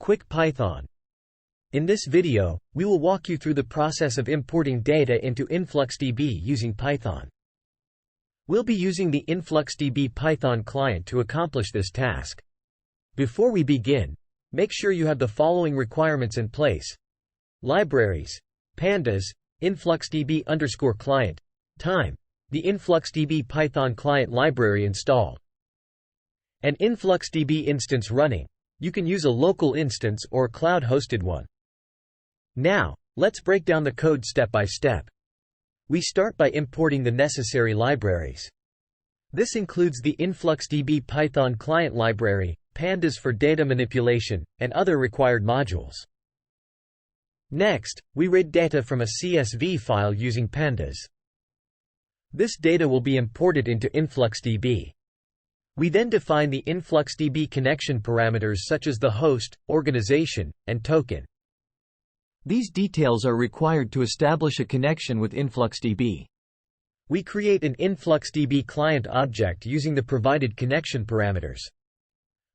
Quick Python. In this video, we will walk you through the process of importing data into InfluxDB using Python. We'll be using the InfluxDB Python client to accomplish this task. Before we begin, make sure you have the following requirements in place: libraries, pandas, InfluxDB_client, time, the InfluxDB Python client library installed, an InfluxDB instance running. You can use a local instance or cloud-hosted one. Now, let's break down the code step by step. We start by importing the necessary libraries. This includes the InfluxDB Python client library, pandas for data manipulation, and other required modules. Next, we read data from a CSV file using pandas. This data will be imported into InfluxDB. We then define the InfluxDB connection parameters such as the host, organization, and token. These details are required to establish a connection with InfluxDB. We create an InfluxDB client object using the provided connection parameters.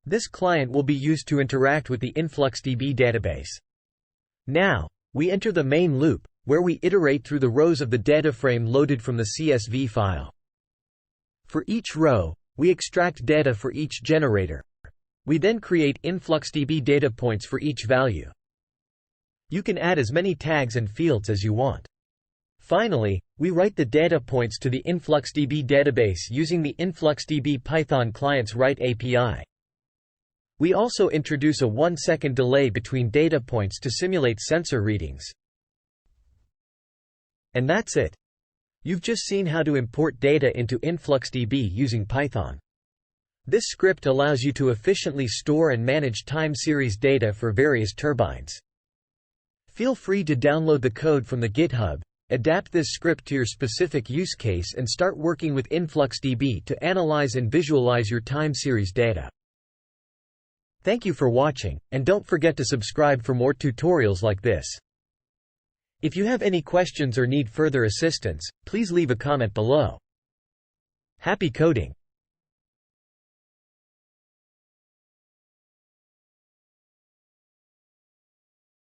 This client will be used to interact with the InfluxDB database. Now, we enter the main loop, where we iterate through the rows of the data frame loaded from the CSV file. For each row, we extract data for each generator. We then create InfluxDB data points for each value. You can add as many tags and fields as you want. Finally, we write the data points to the InfluxDB database using the InfluxDB Python client's write API. We also introduce a 1-second delay between data points to simulate sensor readings. And that's it. You've just seen how to import data into InfluxDB using Python. This script allows you to efficiently store and manage time series data for various turbines. Feel free to download the code from the GitHub, adapt this script to your specific use case, and start working with InfluxDB to analyze and visualize your time series data. Thank you for watching, and don't forget to subscribe for more tutorials like this. If you have any questions or need further assistance, please leave a comment below. Happy coding!